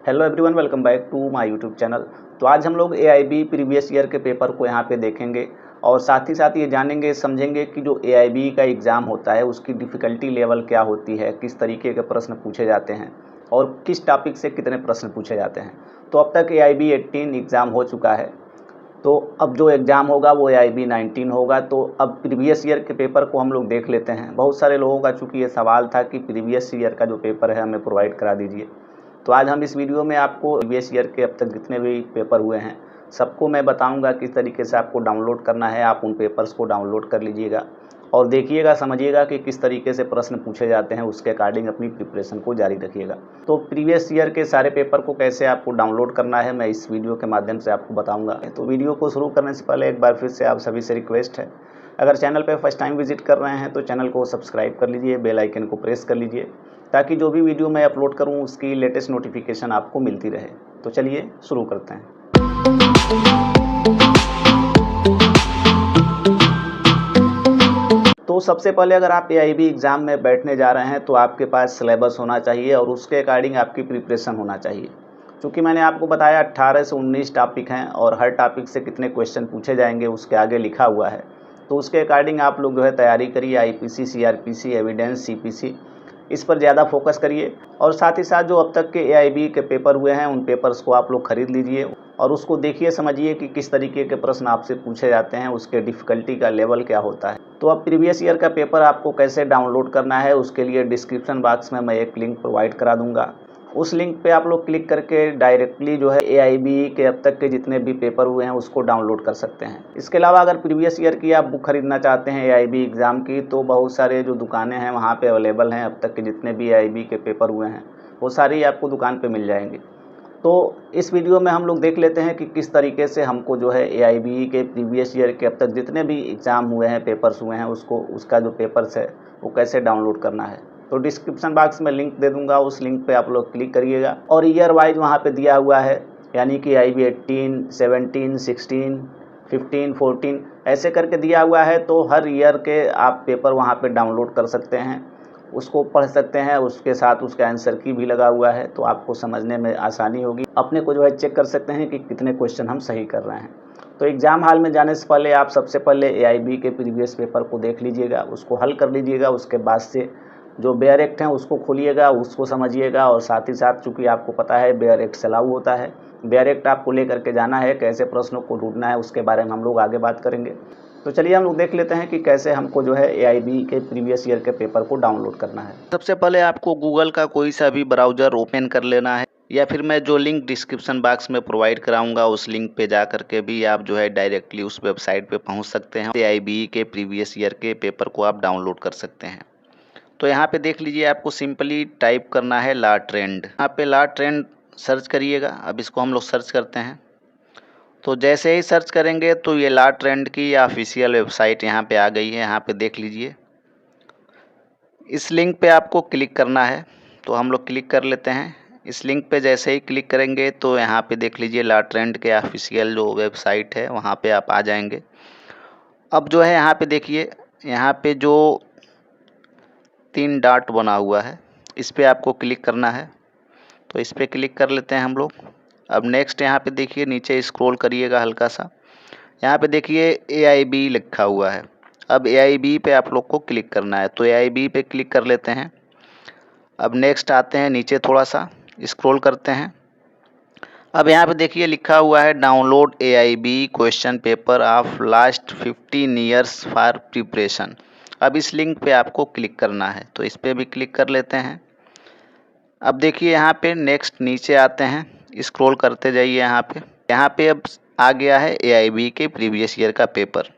Hello everyone, welcome back to my YouTube channel. तो आज हम लोग एआईबी प्रीवियस ईयर के पेपर को यहाँ पे देखेंगे और साथ ही साथ ये जानेंगे समझेंगे कि जो एआईबी का एग्ज़ाम होता है उसकी डिफ़िकल्टी लेवल क्या होती है, किस तरीके के प्रश्न पूछे जाते हैं और किस टॉपिक से कितने प्रश्न पूछे जाते हैं। तो अब तक एआईबी 18 एग्ज़ाम हो चुका है, तो अब जो एग्ज़ाम होगा वो एआईबी 19 होगा। तो अब प्रीवियस ईयर के पेपर को हम लोग देख लेते हैं। बहुत सारे लोगों का चूँकि ये सवाल था कि प्रीवियस ईयर का जो पेपर है हमें प्रोवाइड करा दीजिए। तो आज हम इस वीडियो में आपको प्रीवियस ईयर के अब तक जितने भी पेपर हुए हैं सबको मैं बताऊंगा किस तरीके से आपको डाउनलोड करना है। आप उन पेपर्स को डाउनलोड कर लीजिएगा और देखिएगा, समझिएगा कि किस तरीके से प्रश्न पूछे जाते हैं, उसके अकॉर्डिंग अपनी प्रिपरेशन को जारी रखिएगा। तो प्रीवियस ईयर के सारे पेपर को कैसे आपको डाउनलोड करना है मैं इस वीडियो के माध्यम से आपको बताऊँगा। तो वीडियो को शुरू करने से पहले एक बार फिर से आप सभी से रिक्वेस्ट है, अगर चैनल पर फर्स्ट टाइम विजिट कर रहे हैं तो चैनल को सब्सक्राइब कर लीजिए, बेल आइकन को प्रेस कर लीजिए ताकि जो भी वीडियो मैं अपलोड करूं उसकी लेटेस्ट नोटिफिकेशन आपको मिलती रहे। तो चलिए शुरू करते हैं। तो सबसे पहले अगर आप एआईबी एग्ज़ाम में बैठने जा रहे हैं तो आपके पास सिलेबस होना चाहिए और उसके अकॉर्डिंग आपकी प्रिपरेशन होना चाहिए। क्योंकि मैंने आपको बताया 18 से 19 टॉपिक हैं और हर टॉपिक से कितने क्वेश्चन पूछे जाएंगे उसके आगे लिखा हुआ है। तो उसके अकॉर्डिंग आप लोग जो है तैयारी करिए। आईपीसी, सीआरपीसी, एविडेंस, सीपीसी, इस पर ज़्यादा फोकस करिए। और साथ ही साथ जो अब तक के एआईबी के पेपर हुए हैं उन पेपर्स को आप लोग खरीद लीजिए और उसको देखिए, समझिए कि किस तरीके के प्रश्न आपसे पूछे जाते हैं, उसके डिफ़िकल्टी का लेवल क्या होता है। तो अब प्रीवियस ईयर का पेपर आपको कैसे डाउनलोड करना है उसके लिए डिस्क्रिप्शन बॉक्स में मैं एक लिंक प्रोवाइड करा दूंगा। उस लिंक पे आप लोग क्लिक करके डायरेक्टली जो है एआईबी के अब तक के जितने भी पेपर हुए हैं उसको डाउनलोड कर सकते हैं। इसके अलावा अगर प्रीवियस ईयर की आप बुक खरीदना चाहते हैं एआईबी एग्ज़ाम की, तो बहुत सारे जो दुकानें हैं वहाँ पे अवेलेबल हैं। अब तक के जितने भी एआईबी के पेपर हुए हैं वो सारी आपको दुकान पे मिल जाएंगे। तो इस वीडियो में हम लोग देख लेते हैं कि किस तरीके से हमको जो है एआईबी के प्रीवियस ईयर के अब तक जितने भी एग्ज़ाम हुए हैं, पेपर्स हुए हैं, उसका जो पेपर्स है वो कैसे डाउनलोड करना है। तो डिस्क्रिप्शन बॉक्स में लिंक दे दूंगा, उस लिंक पे आप लोग क्लिक करिएगा और ईयर वाइज वहाँ पे दिया हुआ है, यानी कि एआईबी 18, 17, 16, 15, 14 ऐसे करके दिया हुआ है। तो हर ईयर के आप पेपर वहाँ पे डाउनलोड कर सकते हैं, उसको पढ़ सकते हैं। उसके साथ उसका आंसर की भी लगा हुआ है, तो आपको समझने में आसानी होगी। अपने को जो है चेक कर सकते हैं कि कितने क्वेश्चन हम सही कर रहे हैं। तो एग्ज़ाम हॉल में जाने से पहले आप सबसे पहले एआईबी के प्रीवियस पेपर को देख लीजिएगा, उसको हल कर लीजिएगा। उसके बाद से जो बेयर एक्ट हैं उसको खोलिएगा, उसको समझिएगा और साथ ही साथ चूँकि आपको पता है बेयर एक्ट से लागू होता है, बेयर एक्ट आपको लेकर के जाना है। कैसे प्रश्नों को ढूंढना है उसके बारे में हम लोग आगे बात करेंगे। तो चलिए हम लोग देख लेते हैं कि कैसे हमको जो है एआईबी के प्रीवियस ईयर के पेपर को डाउनलोड करना है। सबसे पहले आपको गूगल का कोई सा भी ब्राउज़र ओपन कर लेना है, या फिर मैं जो लिंक डिस्क्रिप्शन बॉक्स में प्रोवाइड कराऊंगा उस लिंक पे जा करके भी आप जो है डायरेक्टली उस वेबसाइट पे पहुंच सकते हैं। एआईबी के प्रीवियस ईयर के पेपर को आप डाउनलोड कर सकते हैं। तो यहाँ पे देख लीजिए, आपको सिंपली टाइप करना है ला ट्रेंड। यहाँ पे ला ट्रेंड सर्च करिएगा। अब इसको हम लोग सर्च करते हैं। तो जैसे ही सर्च करेंगे तो ये ला ट्रेंड की ऑफिशियल वेबसाइट यहाँ पे आ गई है। यहाँ पे देख लीजिए, इस लिंक पे आपको क्लिक करना है। तो हम लोग क्लिक कर लेते हैं। इस लिंक पे जैसे ही क्लिक करेंगे तो यहाँ पे देख लीजिए ला ट्रेंड के ऑफिशियल जो वेबसाइट है वहाँ पे आप आ जाएंगे। अब जो है यहाँ पे देखिए, यहाँ पे जो 3 डॉट बना हुआ है इस पे आपको क्लिक करना है। तो इस पे क्लिक कर लेते हैं हम लोग। अब नेक्स्ट यहाँ पे देखिए, नीचे स्क्रॉल करिएगा हल्का सा, यहाँ पे देखिए एआईबी लिखा हुआ है। अब एआईबी पे आप लोग को क्लिक करना है, तो एआईबी पे क्लिक कर लेते हैं। अब नेक्स्ट आते हैं, नीचे थोड़ा सा स्क्रॉल करते हैं। अब यहाँ पे देखिए लिखा हुआ है download AIB question paper of last 15 years for preparation. अब इस लिंक पे आपको क्लिक करना है, तो इस पे भी क्लिक कर लेते हैं। अब देखिए यहाँ पे नेक्स्ट नीचे आते हैं, स्क्रॉल करते जाइए। यहाँ पे अब आ गया है एआईबी के प्रीवियस ईयर का पेपर।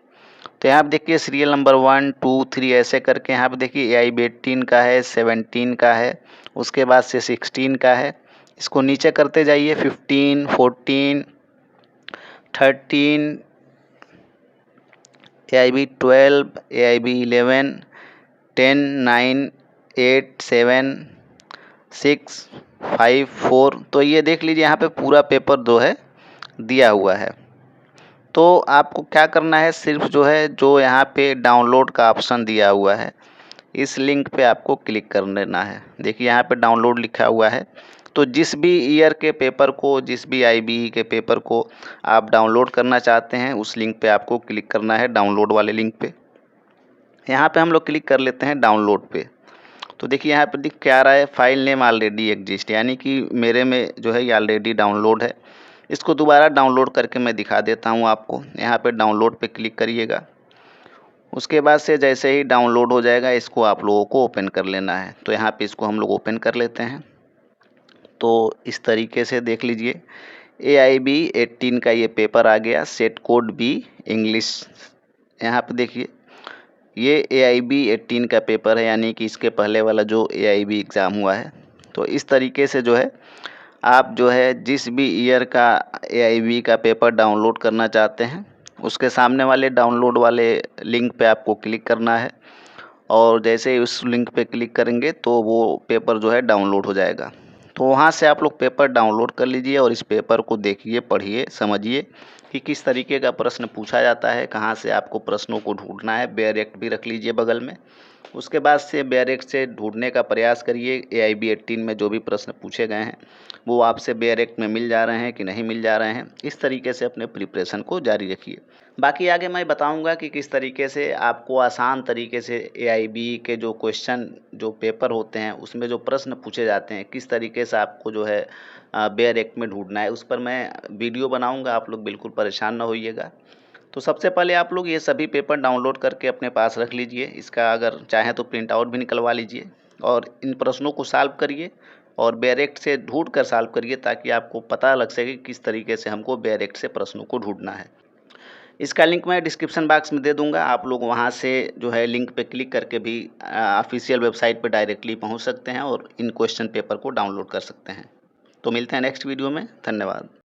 तो यहाँ पे देखिए सीरियल नंबर 1, 2, 3 ऐसे करके यहाँ पे देखिए एआईबी 18 का है, 17 का है, उसके बाद से 16 का है। इसको नीचे करते जाइए, 15, 14, 13, एआईबी 12, एआईबी 11, 10, 9, 8, 7, 6, 5, 4। तो ये देख लीजिए यहाँ पे पूरा पेपर जो है दिया हुआ है। तो आपको क्या करना है, सिर्फ जो है जो यहाँ पे डाउनलोड का ऑप्शन दिया हुआ है इस लिंक पे आपको क्लिक कर लेना है। देखिए यहाँ पे डाउनलोड लिखा हुआ है, तो जिस भी ईयर के पेपर को, जिस भी आईबीई के पेपर को आप डाउनलोड करना चाहते हैं, उस लिंक पे आपको क्लिक करना है, डाउनलोड वाले लिंक पे। यहाँ पे हम लोग क्लिक कर लेते हैं डाउनलोड पे। तो देखिए यहाँ पे दिख क्या रहा है, फाइल नेम ऑलरेडी एग्जिस्ट, यानी कि मेरे में जो है ये ऑलरेडी डाउनलोड है। इसको दोबारा डाउनलोड करके मैं दिखा देता हूँ आपको। यहाँ पे डाउनलोड पे क्लिक करिएगा। उसके बाद से जैसे ही डाउनलोड हो जाएगा, इसको आप लोगों को ओपन कर लेना है। तो यहाँ पे इसको हम लोग ओपन कर लेते हैं। तो इस तरीके से देख लीजिए, AIB 18 का ये पेपर आ गया, सेट कोड बी इंग्लिश। यहाँ पे देखिए ये AIB 18 का पेपर है, यानी कि इसके पहले वाला जो AIB एग्ज़ाम हुआ है। तो इस तरीके से जो है आप जो है जिस भी ईयर का AIB का पेपर डाउनलोड करना चाहते हैं, उसके सामने वाले डाउनलोड वाले लिंक पे आपको क्लिक करना है, और जैसे ही उस लिंक पे क्लिक करेंगे तो वो पेपर जो है डाउनलोड हो जाएगा। तो वहाँ से आप लोग पेपर डाउनलोड कर लीजिए और इस पेपर को देखिए, पढ़िए, समझिए कि किस तरीके का प्रश्न पूछा जाता है, कहाँ से आपको प्रश्नों को ढूंढना है। बेयरेक्ट भी रख लीजिए बगल में। उसके बाद से बेयरेक्ट से ढूंढने का प्रयास करिए। AIB 18 में जो भी प्रश्न पूछे गए हैं वो आपसे बेयरेक्ट में मिल जा रहे हैं कि नहीं मिल जा रहे हैं। इस तरीके से अपने प्रिपरेशन को जारी रखिए। बाकी आगे मैं बताऊंगा कि किस तरीके से आपको आसान तरीके से AIB के जो क्वेश्चन, जो पेपर होते हैं, उसमें जो प्रश्न पूछे जाते हैं, किस तरीके से आपको जो है बेयरेक्ट में ढूंढना है, उस पर मैं वीडियो बनाऊंगा। आप लोग बिल्कुल परेशान ना होइएगा। तो सबसे पहले आप लोग ये सभी पेपर डाउनलोड करके अपने पास रख लीजिए। इसका अगर चाहें तो प्रिंट आउट भी निकलवा लीजिए और इन प्रश्नों को सॉल्व करिए और बेयरेक्ट से ढूंढ कर सॉल्व करिए, ताकि आपको पता लग सके किस तरीके से हमको बेयरेक्ट से प्रश्नों को ढूंढना है। इसका लिंक मैं डिस्क्रिप्शन बॉक्स में दे दूंगा। आप लोग वहां से जो है लिंक पे क्लिक करके भी ऑफिशियल वेबसाइट पे डायरेक्टली पहुंच सकते हैं और इन क्वेश्चन पेपर को डाउनलोड कर सकते हैं। तो मिलते हैं नेक्स्ट वीडियो में। धन्यवाद।